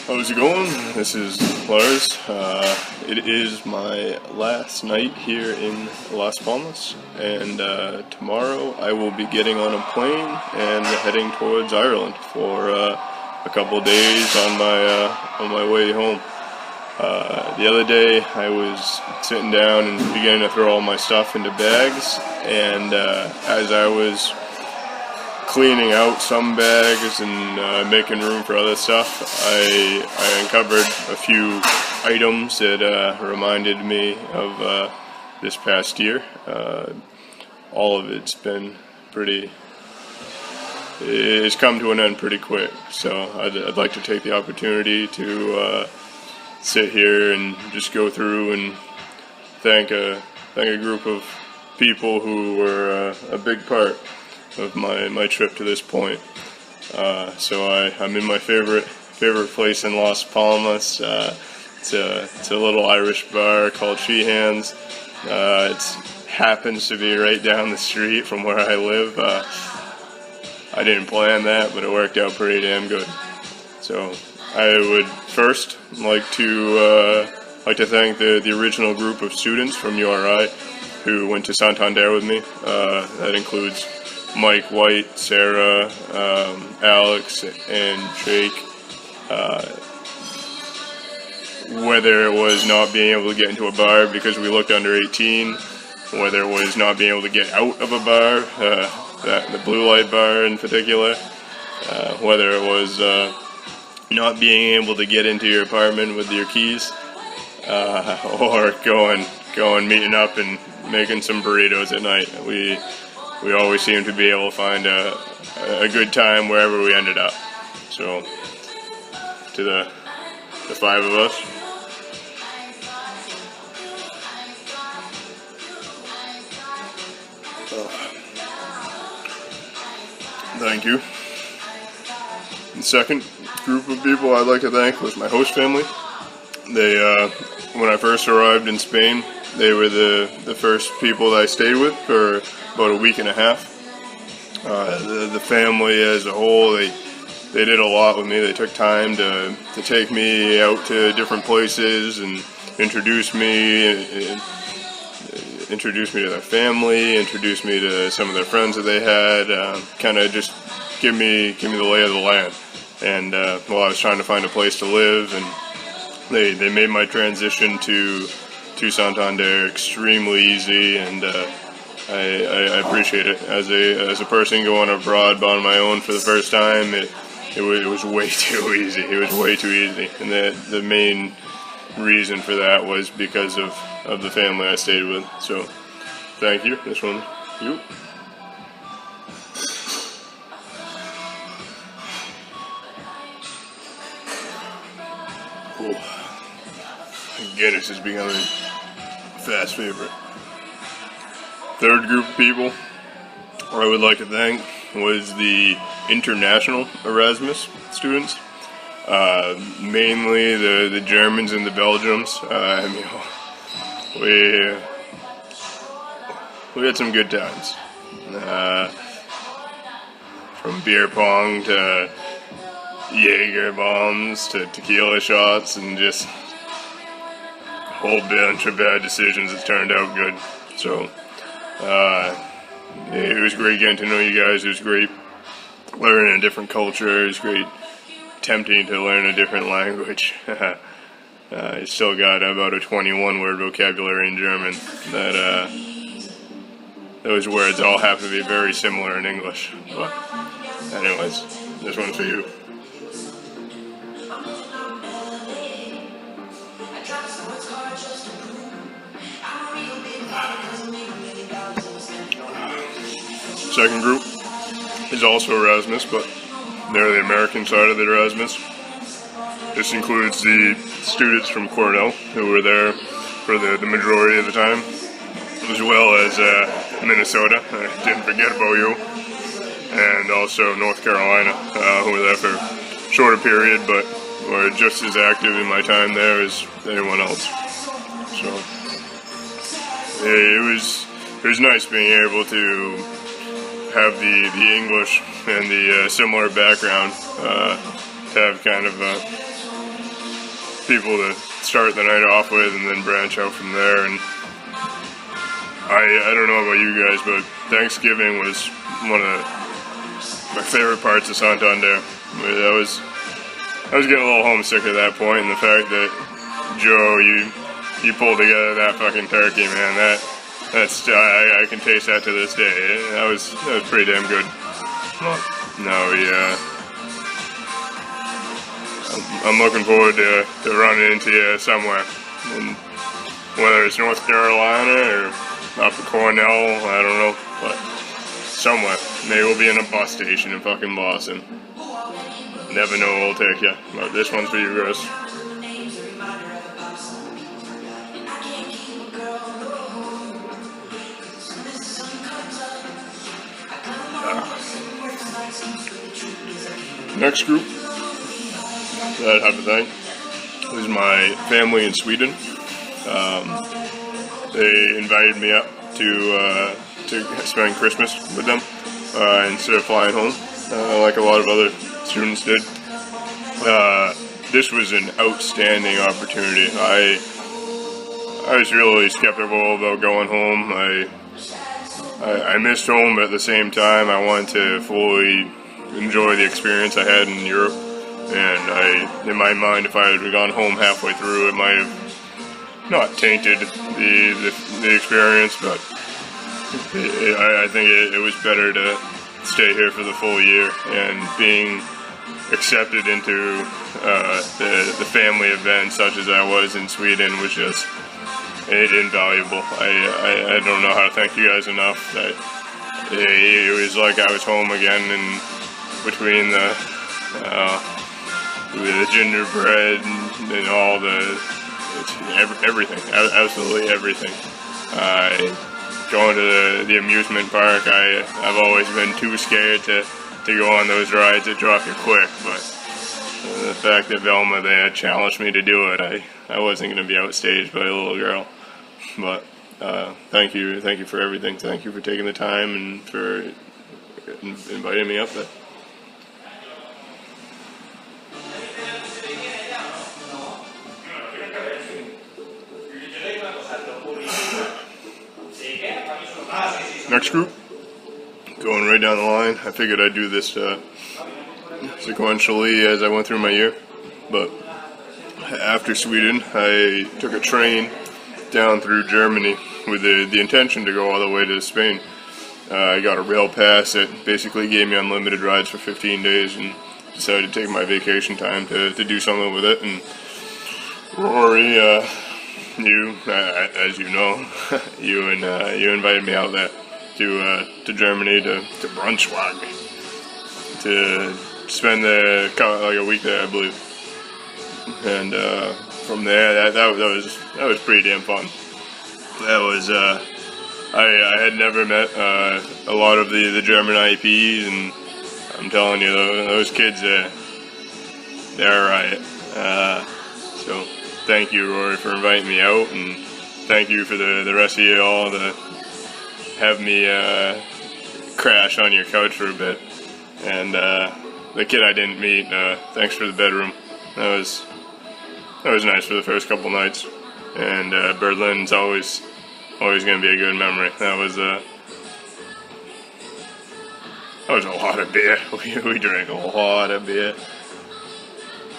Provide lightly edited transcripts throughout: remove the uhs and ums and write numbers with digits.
How's it going? This is Lars. It is my last night here in Las Palmas, and tomorrow I will be getting on a plane and heading towards Ireland for a couple days on my way home. The other day I was sitting down and beginning to throw all my stuff into bags, and as I was cleaning out some bags and making room for other stuff, I uncovered a few items that reminded me of this past year. All of it's been it's come to an end pretty quick, so I'd like to take the opportunity to sit here and just go through and thank a group of people who were a big part of my trip to this point. So I'm in my favorite place in Las Palmas. It's a little Irish bar called Sheehan's. It happens to be right down the street from where I live. I didn't plan that, but it worked out pretty damn good. So I would first like to thank the original group of students from URI who went to Santander with me. That includes Mike, White, Sarah, Alex, and Jake. Whether it was not being able to get into a bar because we looked under 18, whether it was not being able to get out of a bar, the blue light bar in particular, whether it was not being able to get into your apartment with your keys, or going meeting up and making some burritos at night. We always seem to be able to find a good time wherever we ended up. So, to the five of us, thank you. The second group of people I'd like to thank was my host family. They, when I first arrived in Spain, they were the first people that I stayed with for about a week and a half. The family as a whole, they did a lot with me. They took time to take me out to different places and introduce me to their family, introduce me to some of their friends that they had, kind of just give me the lay of the land. And while I was trying to find a place to live, and they made my transition to Santander extremely easy, and I appreciate it. As a person going abroad on my own for the first time, it was way too easy. It was way too easy, and the main reason for that was because of the family I stayed with. So, thank you. This one, you. Cool. Guinness is becoming a fast favorite. Third group of people I would like to thank was the international Erasmus students, mainly the Germans and the Belgians. We had some good times, from beer pong to Jaeger bombs to tequila shots, and just a whole bunch of bad decisions that turned out good. So it was great getting to know you guys. It was great learning a different culture. It was great attempting to learn a different language. I still got about a 21 word vocabulary in German. Those words all happen to be very similar in English. But anyways, this one's for you. Second group is also Erasmus, but they're the American side of the Erasmus. This includes the students from Cornell who were there for the majority of the time, as well as Minnesota, I didn't forget about you, and also North Carolina, who were there for a shorter period, but were just as active in my time there as anyone else. So it was nice being able to have the English and the similar background, to have kind of people to start the night off with and then branch out from there. And I don't know about you guys, but Thanksgiving was one of my favorite parts of Santander. I was getting a little homesick at that point, and the fact that Joe, you pulled together that fucking turkey, man, that's I can taste that to this day. That was pretty damn good. No, yeah. I'm looking forward to running into you somewhere, and whether it's North Carolina or up to Cornell, I don't know, but somewhere. Maybe we'll be in a bus station in fucking Boston. Never know where we'll take you. But this one's for you guys. Next group, that type of thing, is my family in Sweden. They invited me up to spend Christmas with them instead of flying home, like a lot of other students did. This was an outstanding opportunity. I was really skeptical about going home. I missed home, but at the same time, I wanted to fully enjoy the experience I had in Europe. And in my mind, if I had gone home halfway through, it might have not tainted the experience, but I think it was better to stay here for the full year, and being accepted into the family event such as I was in Sweden was just invaluable. I don't know how to thank you guys enough. That it was like I was home again, and between the gingerbread and all everything, absolutely everything. Going to the amusement park, I've always been too scared to go on those rides that drop you quick, but the fact that Velma, they had challenged me to do it, I wasn't going to be outstaged by a little girl. But thank you for everything. Thank you for taking the time and for inviting me up there. Next group, going right down the line. I figured I'd do this sequentially as I went through my year, but after Sweden, I took a train down through Germany with the intention to go all the way to Spain. I got a rail pass that basically gave me unlimited rides for 15 days, and decided to take my vacation time to do something with it. And Rory, as you know, you invited me out there to Germany to Braunschweig to spend like a week there, I believe. And from there, that was pretty damn fun. That was I had never met a lot of the German IEPs, and I'm telling you, those kids, they're alright. So thank you, Rory, for inviting me out, and thank you for the rest of you all to have me crash on your couch for a bit. And the kid I didn't meet, thanks for the bedroom. That was nice for the first couple nights. And Berlin's always going to be a good memory. That was a lot of beer. We drank a lot of beer,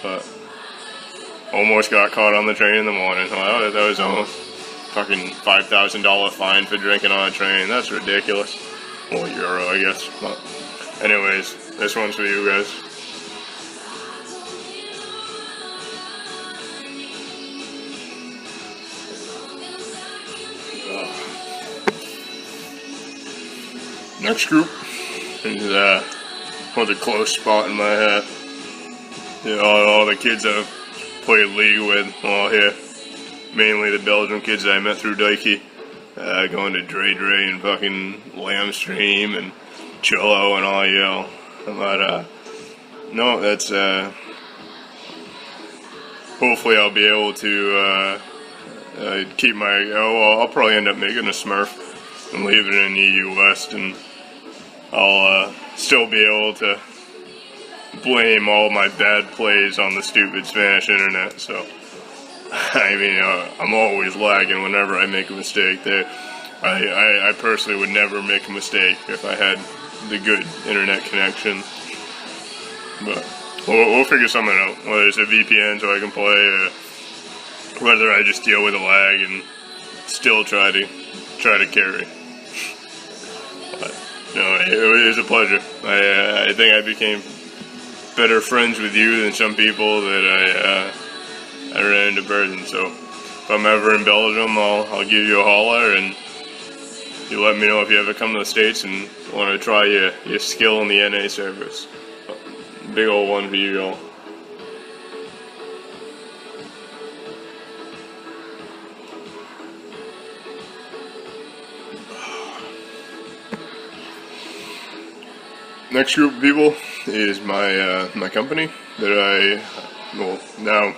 but almost got caught on the train in the morning. Well, that was almost fucking $5,000 fine for drinking on a train. That's ridiculous. Well, euro, I guess. But anyways, this one's for you guys. Next group is was a close spot in my head. You know, all the kids I've played league with all here, mainly the Belgian kids that I met through Dikey, going to Dre and fucking Lamstream and Chillo and all, you know. But no, that's hopefully I'll be able to keep my. I'll probably end up making a Smurf and leaving it in EU West, and I'll still be able to blame all my bad plays on the stupid Spanish internet. So I mean, I'm always lagging whenever I make a mistake. I personally would never make a mistake if I had the good internet connection. But we'll figure something out. Whether it's a VPN so I can play, whether I just deal with a lag and still try to carry. But no, it was a pleasure. I think I became better friends with you than some people that I ran into person. So if I'm ever in Belgium, I'll give you a holler, and you let me know if you ever come to the States and want to try your skill in the NA service. Big old one for you, y'all. Next group of people is my company that now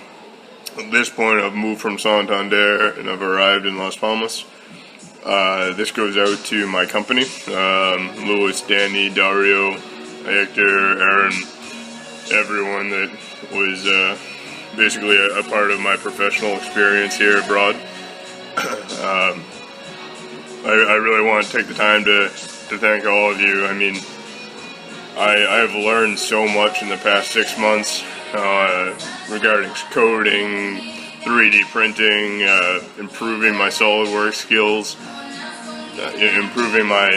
at this point I've moved from Santander and I've arrived in Las Palmas. This goes out to my company, Louis, Danny, Dario, Hector, Aaron, everyone that was basically a part of my professional experience here abroad. I really want to take the time to thank all of you. I mean, I've learned so much in the past 6 months regarding coding, 3D printing, improving my SolidWorks skills, improving my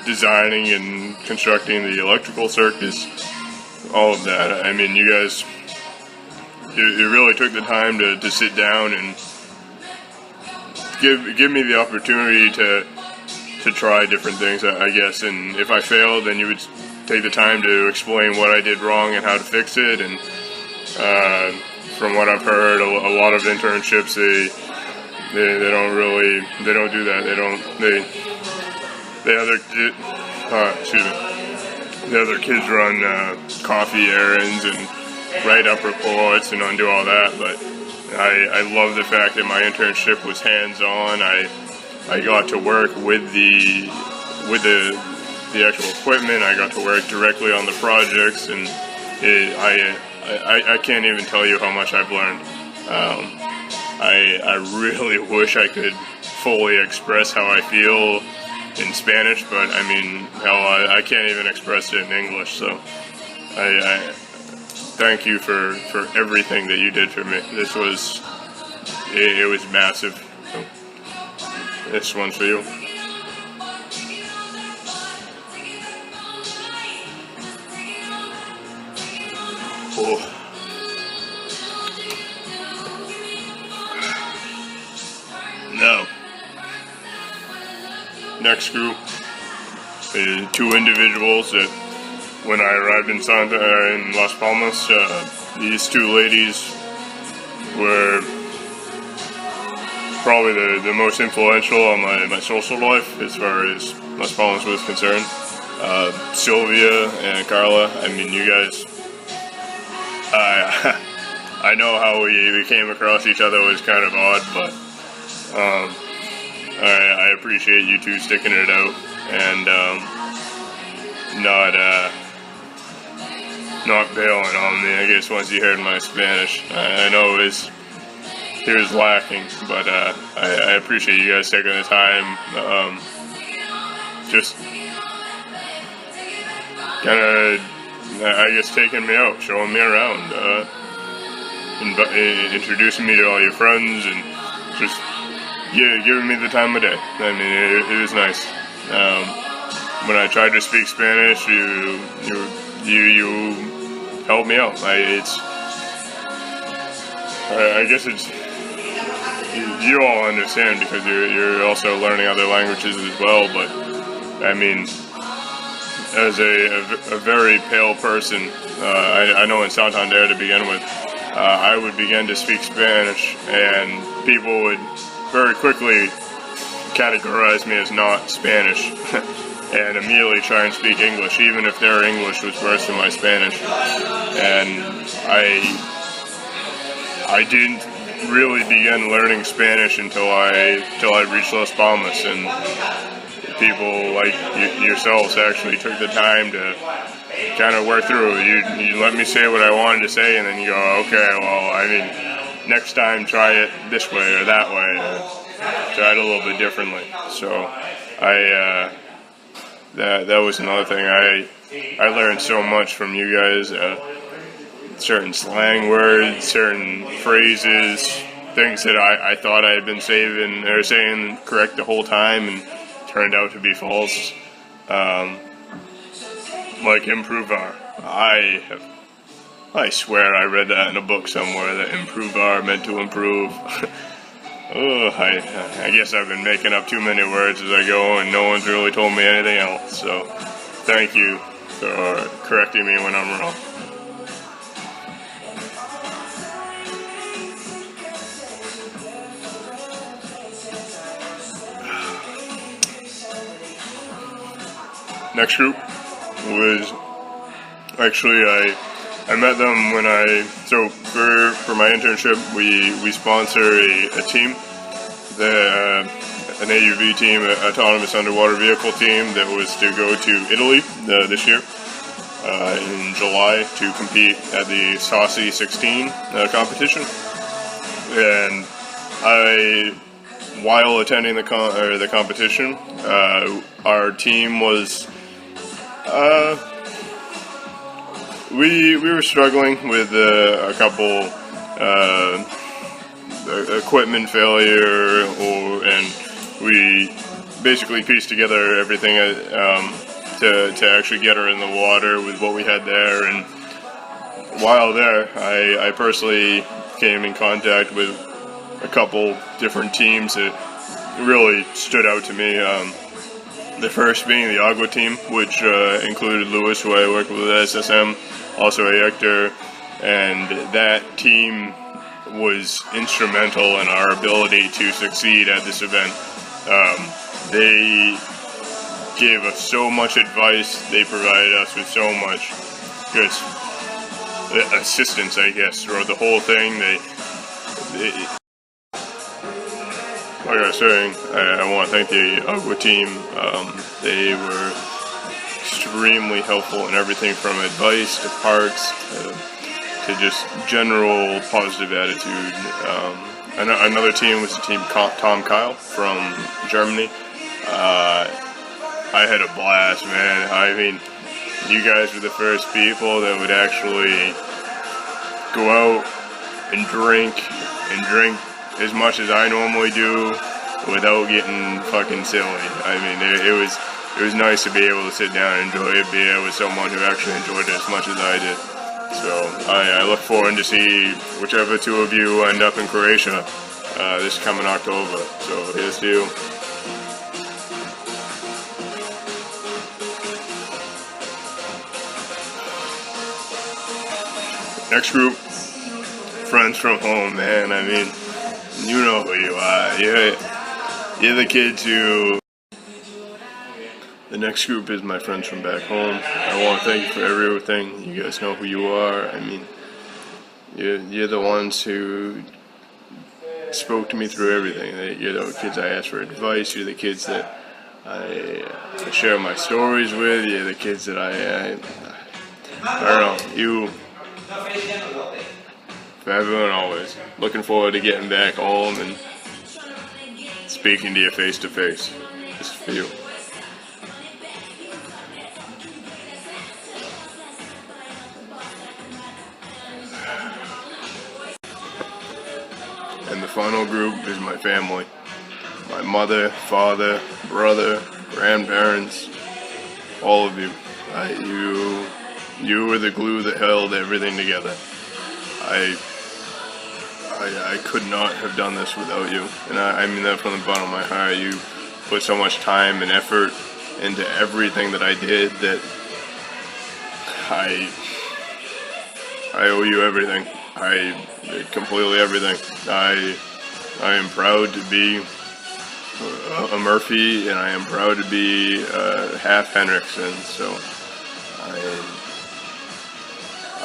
designing and constructing the electrical circuits, all of that. I mean, you guys, you really took the time to sit down and give me the opportunity to try different things, I guess, and if I failed, then you would take the time to explain what I did wrong and how to fix it. And from what I've heard, a lot of internships, they don't do that. The other kids run coffee errands and write up reports and do all that, but I love the fact that my internship was hands-on. I got to work with the actual equipment. I got to work directly on the projects, and I can't even tell you how much I've learned. I really wish I could fully express how I feel in Spanish, but I mean, hell, I can't even express it in English. So I thank you for everything that you did for me. This was it was massive. So, this one's for you. Oh. Now, next group is two individuals that, when I arrived in Las Palmas, these two ladies were probably the most influential on my social life as far as Las Palmas was concerned. Sylvia and Carla, I mean, you guys, I know how we came across each other was kind of odd, but I appreciate you two sticking it out and not bailing on me. I guess once you heard my Spanish, I know it was lacking, but I appreciate you guys taking the time, just kind of, I guess, taking me out, showing me around, introducing me to all your friends, and just giving me the time of day. I mean, it was nice. When I tried to speak Spanish, you helped me out. I guess it's, you all understand because you're also learning other languages as well, but I mean, as a very pale person, I know in Santander to begin with, I would begin to speak Spanish and people would very quickly categorize me as not Spanish and immediately try and speak English, even if their English was worse than my Spanish. And I didn't really begin learning Spanish until I reached Las Palmas, and people like yourselves actually took the time to kind of work through. You let me say what I wanted to say, and then you go, okay, well, I mean, next time try it this way or that way, try it a little bit differently. So that was another thing. I learned so much from you guys. Certain slang words, certain phrases, things that I thought I had been saying correct the whole time and turned out to be false. Like improvar. I swear I read that in a book somewhere, that improvar meant to improve. Oh, I guess I've been making up too many words as I go, and no one's really told me anything else. So thank you for correcting me when I'm wrong. Next group was actually I met them when so for my internship we sponsor a team, an AUV team, an autonomous underwater vehicle team that was to go to Italy this year in July to compete at the Saucy 16 competition. And while attending the competition, our team was we were struggling with a couple equipment failure, and we basically pieced together everything to actually get her in the water with what we had there. And while there, I personally came in contact with a couple different teams that really stood out to me. The first being the Agua team, which included Lewis, who I worked with at SSM, also a Hector, and that team was instrumental in our ability to succeed at this event. They gave us so much advice, they provided us with so much just assistance, I guess, throughout the whole thing. Like I was saying, I want to thank the Agua team. They were extremely helpful in everything from advice to parts to just general positive attitude. Another team was the team Tom Kyle from Germany. I had a blast, man. I mean, you guys were the first people that would actually go out and drink as much as I normally do without getting fucking silly. I mean, it was nice to be able to sit down and enjoy a beer with someone who actually enjoyed it as much as I did. So I look forward to see whichever two of you end up in Croatia this coming October. So here's to you. Next group, friends from home, man. I mean, you know who you are. You're the kids who... The next group is my friends from back home. I want to thank you for everything. You guys know who you are. I mean, you're the ones who spoke to me through everything. You're the kids I asked for advice. You're the kids that I share my stories with. You're the kids that I don't know, you... Forever and always. Looking forward to getting back home and speaking to you face to face. This is for you. And the final group is my family. My mother, father, brother, grandparents, all of you. You were the glue that held everything together. I could not have done this without you, and I mean that from the bottom of my heart. You put so much time and effort into everything that I did that I owe you everything. Completely everything. I am proud to be a Murphy, and I am proud to be half Henriksen. So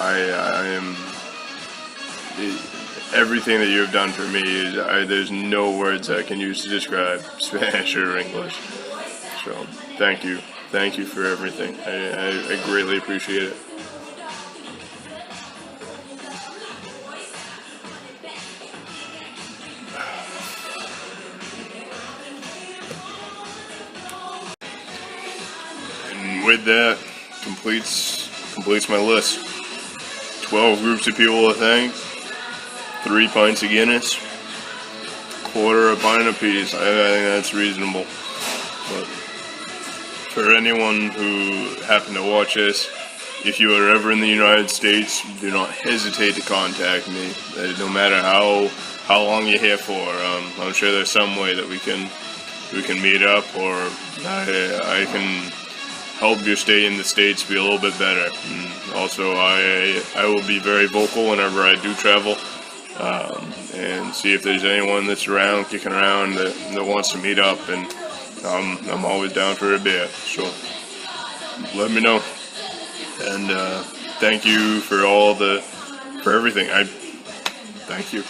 I am. Everything that you have done for me, there's no words I can use to describe, Spanish or English. So, thank you. Thank you for everything. I greatly appreciate it. with that, completes my list. 12 groups of people to thank, 3 pints of Guinness, quarter a pint apiece. I think that's reasonable. But for anyone who happened to watch this, if you are ever in the United States, do not hesitate to contact me. No matter how long you're here for, I'm sure there's some way that we can meet up, or I can help your stay in the States be a little bit better. And also, I will be very vocal whenever I do travel, and see if there's anyone that's around, kicking around, that wants to meet up, and I'm always down for a beer. So let me know. And thank you for everything. Thank you.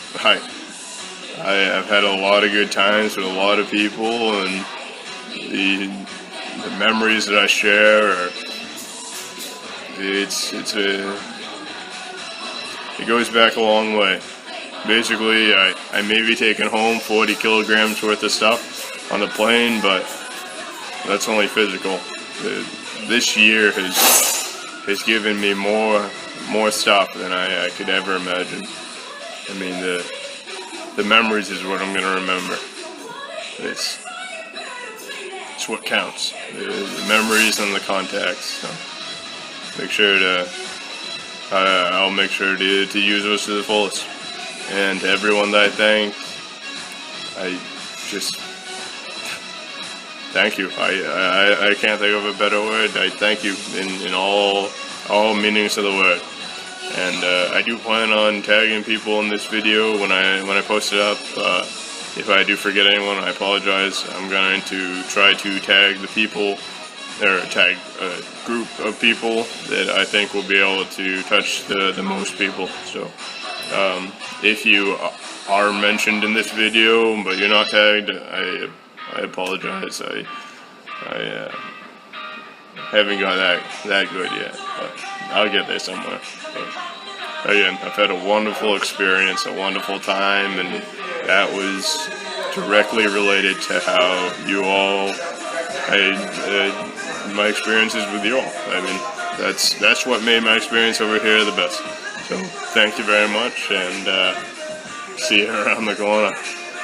I've had a lot of good times with a lot of people, and the memories that I share it goes back a long way. Basically, I may be taking home 40 kilograms worth of stuff on the plane, but that's only physical. This year has given me more stuff than I could ever imagine. I mean, the memories is what I'm gonna remember. It's what counts. The memories and the contacts. So I'll make sure to use those to the fullest. And to everyone that I thank, I just thank you. I can't think of a better word. I thank you in all meanings of the word. And I do plan on tagging people in this video when I post it up. If I do forget anyone, I apologize. I'm going to try to tag the people, or tag a group of people that I think will be able to touch the most people. So if you are mentioned in this video but you're not tagged, I apologize. I haven't got that good yet, but I'll get there somewhere. But again, I've had a wonderful experience, a wonderful time, and that was directly related to how you all, my experiences with you all. I mean, that's what made my experience over here the best. So thank you very much, and see you around the corner.